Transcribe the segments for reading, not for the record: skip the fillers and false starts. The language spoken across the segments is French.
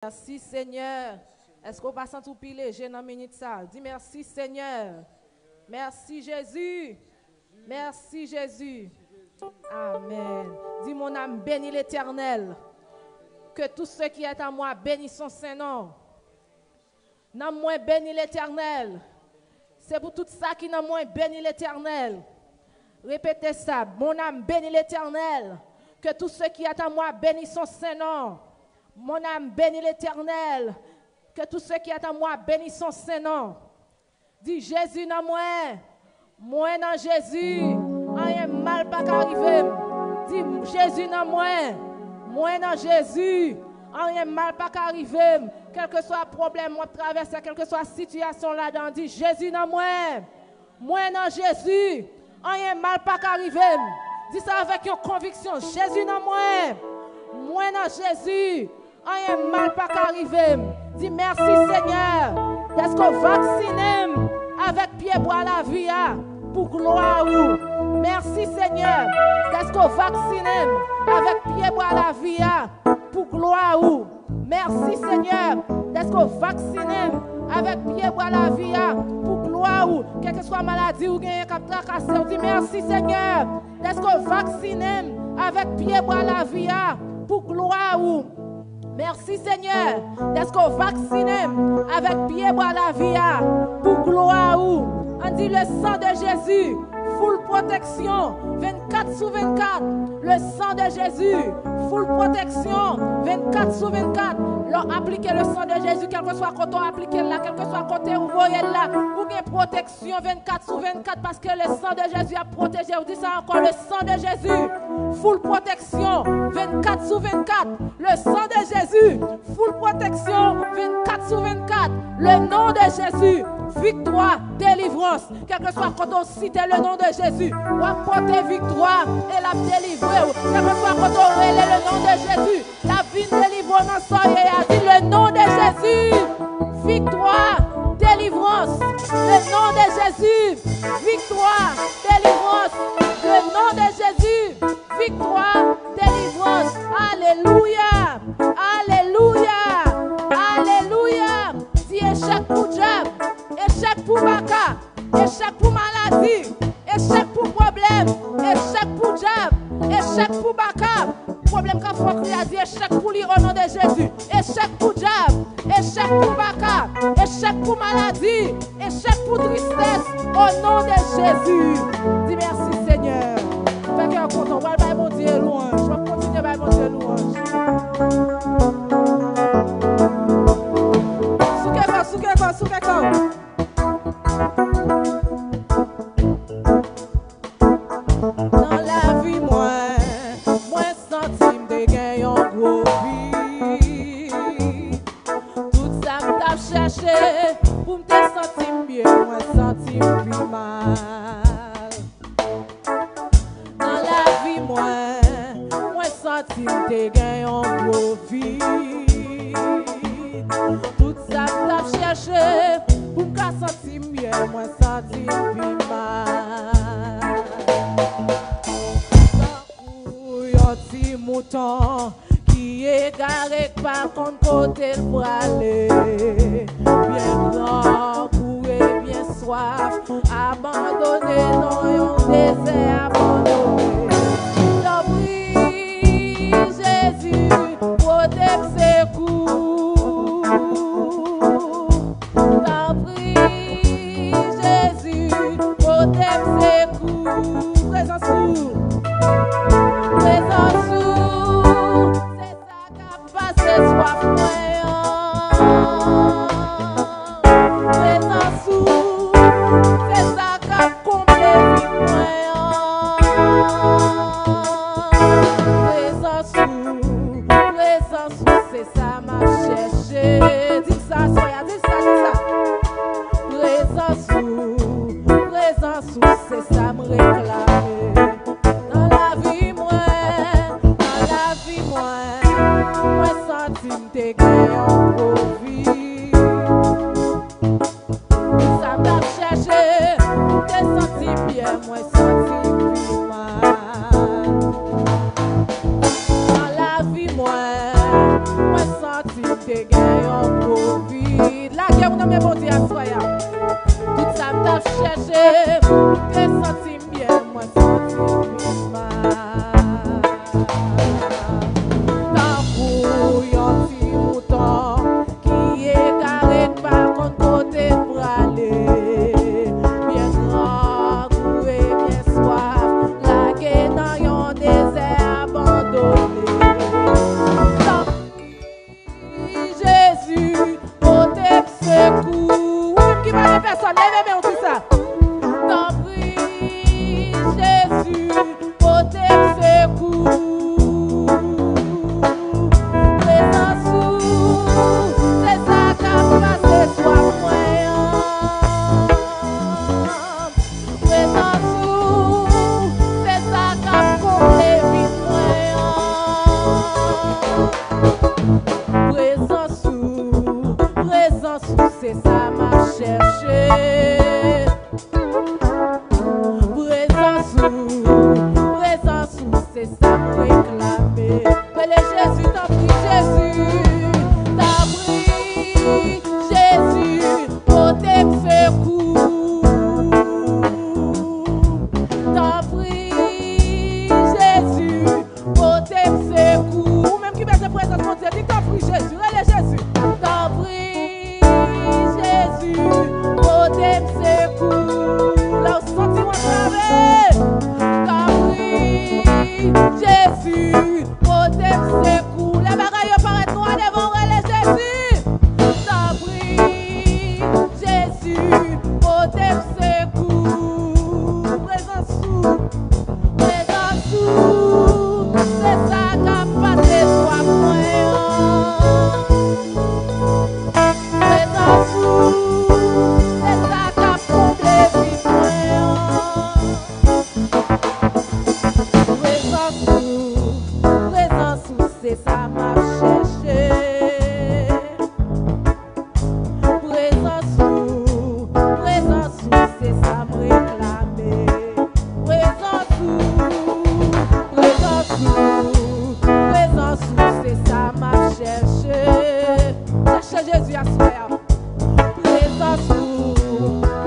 Merci Seigneur. Est-ce qu'on passe en tout pile léger dans minute ça? Dis merci Seigneur. Merci Jésus. Merci Jésus. Amen. Dis mon âme bénis l'Éternel. Que tout ce qui est à moi bénisse son Saint-Nom. N'a moins béni l'Éternel. C'est pour tout ça qui n'a moins béni l'Éternel. Répétez ça. Mon âme bénis l'Éternel. Que tout ce qui est à moi bénisse son Saint-Nom. Mon âme bénit l'Éternel. Que tout ce qui est à moi bénisse son Saint-Nom. Dis Jésus dans moi. Moi dans Jésus. Rien mal pas qu'arriver. Dis Jésus dans moi. Moi dans Jésus. Rien mal pas qu'arriver. Quel que soit le problème, moi traverse, quelle que soit la situation là-dedans. Dis Jésus dans moi. Moi dans Jésus. Rien mal pas qu'arriver. Dis ça avec une conviction. Jésus dans moi. Moi dans Jésus. Rien mal pas qu'arriver. Dis merci Seigneur. Est-ce qu'on vaccine avec pied bois la vie pour gloire ou. Merci Seigneur. Est-ce qu'on vaccine avec pied bois la vie pour gloire ou. Merci Seigneur. Est-ce qu'on vaccine avec pied bois la vie pour gloire ou. Quelle que soit la maladie ou gagne cap tracasser. On dit merci Seigneur. Est-ce qu'on vaccine avec pied bois la vie pour gloire ou. Merci Seigneur. Est-ce qu'on vaccine avec pied bois la vie pour gloire ou. On dit le sang de Jésus, full protection, 24 sur 24. Le sang de Jésus, full protection, 24 sur 24. Leur appliquer le sang de Jésus, quel que soit quand on applique là, quel que soit côté où vous voyez là, ou bien protection 24 sur 24 parce que le sang de Jésus a protégé. Vous dites ça encore, le sang de Jésus, full protection, 24 sur 24. Le sang de Jésus, full protection, 24 sur 24. Le nom de Jésus, victoire, délivrance. Quel que soit quand on cite le nom de Jésus, on apporter victoire et la délivrer. Quel que soit quand on relève le nom de Jésus, la vie délivrance soyez. Dit le nom de Jésus, victoire, délivrance. Le nom de Jésus, victoire, délivrance. Le nom de Jésus, victoire, délivrance. Alléluia, alléluia, alléluia. Si échec pour diable, échec pour baka, échec pour maladie, échec pour problème, échec pour diable, échec pour baka. Problème qu'a fait a dit échec pour lui au nom de Jésus. Échec pour diable, échec pour baka, échec pour maladie, échec pour tristesse au nom de Jésus. Dis merci Seigneur. Fait que content, on va le mon Dieu louange. Je vais continuer à mon Dieu louange. Soukeko. Dans la vie moi centime de gagne en gros vie. Tout ça m't'a cherché pour me sentir bien, moi sentir plus mal. Dans la vie moi centime de gagne en gros vie. Tout ça m't'a cherché pour me sentir bien, moi sentir plus mal. Petit mouton qui est garé par contre côté pour aller bien grand, courir bien soif, abandonné dans un désert abandonné. T'en prie Jésus, protège ses coups. T'en prie Jésus, protège ses coups. Présence sous. Présence sous, c'est ça qu'a passé soif moyen. Présence sous, c'est ça qu'a comblé vite moyen. Présence sous, c'est ça m'a cherché. Dis ça, soya, dis ça. Présence sous, c'est ça me réclamer. Dans la vie moi sentime te gagne en profit. Ça m'a cherché, te senti bien, moi senti plus mal. Dans la vie moi sentime te gagne Covid. La guerre, on a même dit à soi. Tout ça t'a cherché, te sentis bien, moi sentis mal. Tant pour un petit mouton qui est carré par contre côté pour aller. Bien grand, coué, bien soif, lagué dans un désert abandonné. Tant Jésus, côté secours, qui va les personnes, levez on tout ça. T'en prie, Jésus, côté secours. Présence sous, c'est ça qu'a passé soit moyen. Présence sous, c'est ça qu'a comblé vite moyen. Présence sous, c'est ça m'a cherché. Présence sous, c'est ça m'a réclamé. Prenez Jésus, t'en prie Jésus, t'en prie Jésus, côté secours. T'en prie Jésus, côté secours. Ou même qui met de présence, mon Dieu, dis t'en prie Jésus, allez Jésus. T'en prie Jésus, côté secours. Là où sentiment travail. T'en prie Jésus, côté secours. Les bagailles paraissent noires devant les Jésus. T'en prie Jésus, côté secours. Présence sous, c'est ça qu'a passé soit moyen. Présence sous, c'est ça qu'a comblé vite moyen. Présence sous, c'est ça m'a cherché. Présence sous, c'est ça me réclamé. Présence sous, c'est ça m'a cherché. Cherche Jésus à soi.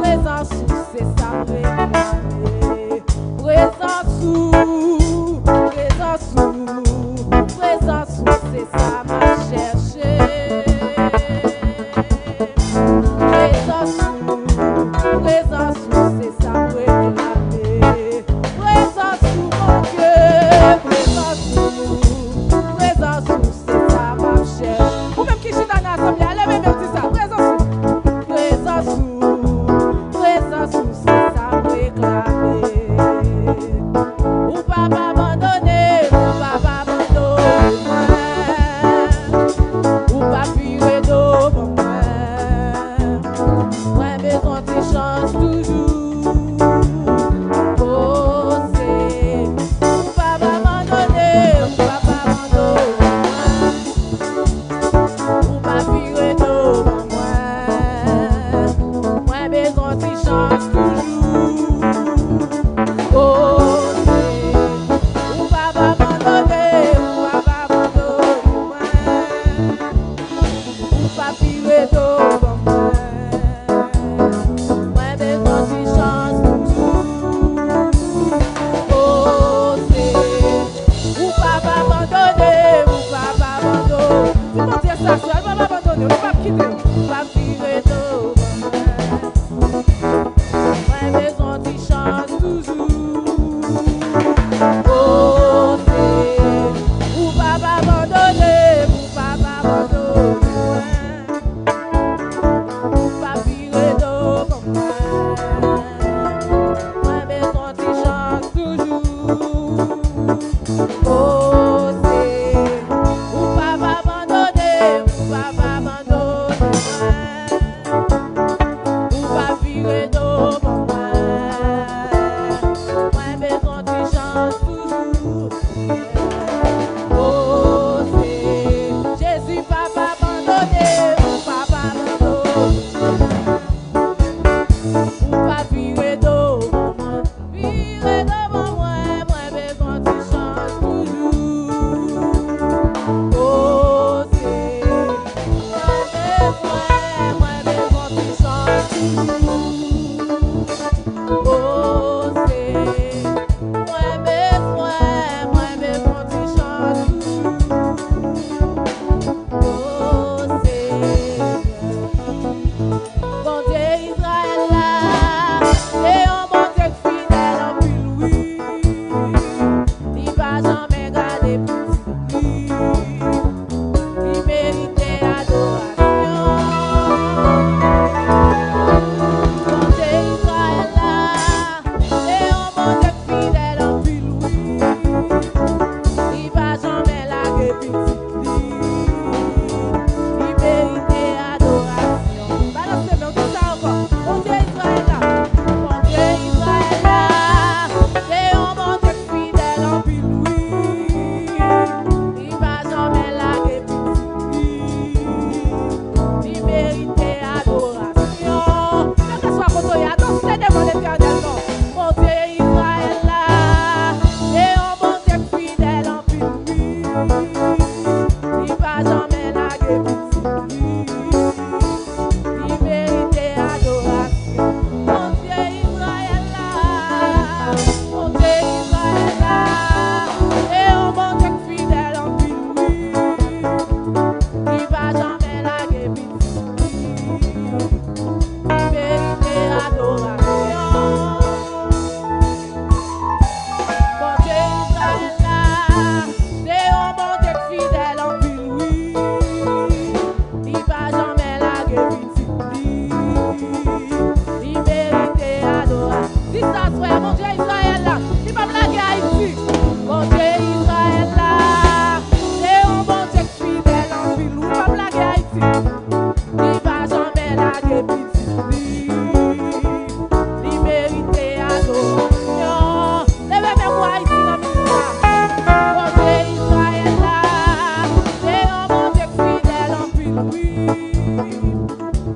Présence sous, c'est ça me réclamé. Présence sous, c'est ça m'a cherché. Présence sous, c'est ça me réclamé. Présence sous, mon Dieu. Présence sous, c'est ça m'a cherché. Ou même qui chute dans l'assemblée, allez même dire ça. Présence sous, c'est ça me réclamé. Ou pas abandonner, ou pas abandonner. Ou pas fuir d'eau pour moi. Moi, besoin de chance toujours. Poser. Ou pas abandonner, ou pas abandonner. Ou pas fuir d'eau pour moi. Moi, besoin de chance toujours. Poser. Ou pas abandonner, ou pas abandonner. Ou pas fuir d'eau pour moi. Moi, besoin de chance toujours. Poser. Ou pas abandonner, ou pas abandonner. Tu peux dire ça, tu vas pas abandonner, tu vas pas quitter. Ou pas fuir d'eau pour moi. Moi, besoin de chance toujours. Poser. Ou pas abandonner, ou pas abandonner. Ou pas fuir d'eau pour moi. Moi, besoin de chance toujours. Poser. Ou pas abandonner, ou pas abandonner.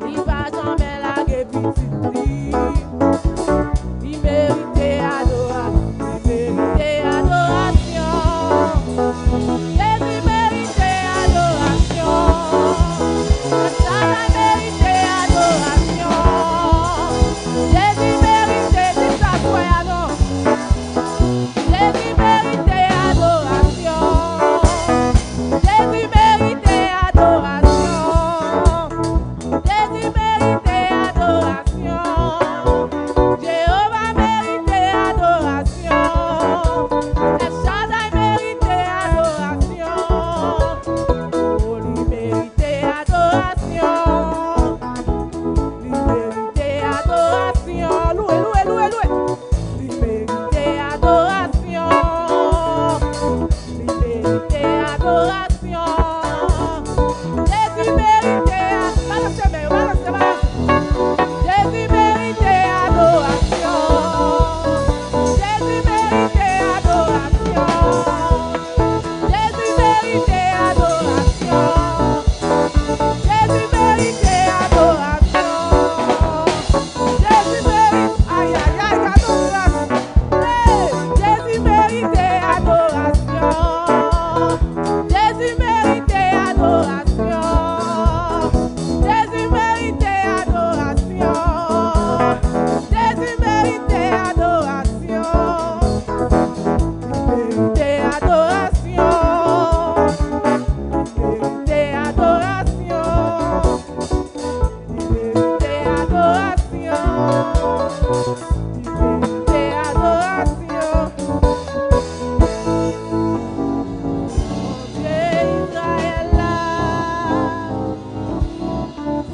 Il va jamais laguer petit. Il mérite adoration. Il mérite adoration. Jésus mérite adoration. Le mérite adoration. Jésus mérite de sa croyance. Jésus mérite adoration. Jésus mérite adoration. Jésus mérite adoration. Jéhovah mérite adoration. El Shaddai mérite adoration. Oh, lui mérite adoration. Lui mérite adoration. Loué, loué, loué, loué. Lui mérite adoration. Lui mérite adoration. Jésus mérite balancez, mais balancez, balancez. Jésus mérite adoration. Jésus mérite adoration. Jésus mérite adoration. Jésus mérite adoration. Jésus mérite, aïe aïe aïe, adoration. Hey, Jésus mérite adoration. Jésus mérite adoration. Jésus mérite adoration. Jésus mérite adoration. Mérite adoration. Mérite adoration. Mérite adoration. Mérite adoration. Dieu Israël là,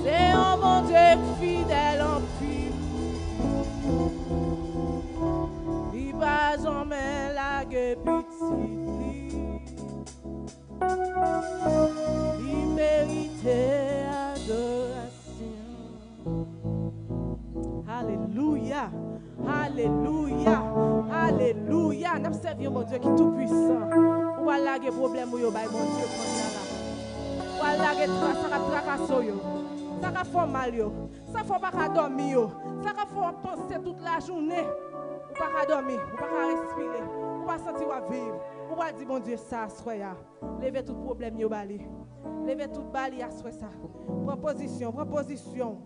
c'est un bon Dieu fidèle en pile. Il va jamais laguer petit. Il mérite adoration. Alléluia, alléluia, alléluia. Nous servons mon Dieu qui est tout puissant. On va laguer problème au yo, mon Dieu, on va laguer ça va tracasser yo, ça va faire mal yo, ça faut pas dormir yo, ça va faire penser toute la journée. Ou pas dormir, ou pas respirer, ou pas sentir ou vivre. Ou pas dire mon Dieu ça soya. Levez tout problème yo bali. Levez tout bali à soya ça. Proposition, proposition.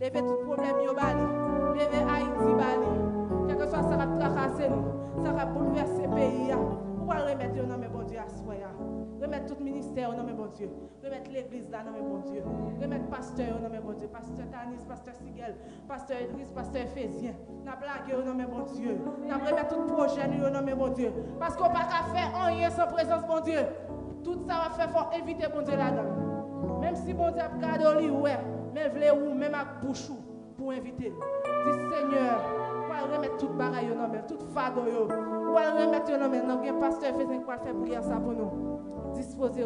Levez tout problème yo bali. Levez Haïti bali. Quel que soit ça va tracasser nous, ça va bouleverser le pays. Ou pas remettre dans mes bon Dieu à soya. Remettre tout ministère dans mes bon Dieu. Remettre l'église là dans mes bon Dieu. Remettre pasteur dans mes bon Dieu. Pasteur Tanis, pasteur Sigel, pasteur Idriss, pasteur Ephésien. N'a blagué dans mes bon Dieu. N'a remettre tout projet dans mes bon Dieu. Parce qu'on pas qu'à faire rien sans présence bon Dieu. Tout ça va faire faut éviter bon Dieu là-dedans. Même si bon Dieu a gardé lui ouais, mais vle ou même à bouche pour inviter. Dis Seigneur, pour remettre toute bagaille dans mes toute fado yo. Pour remettre dans mes non bien pasteur Ephésien quoi faire prière ça pour nous. Disposez.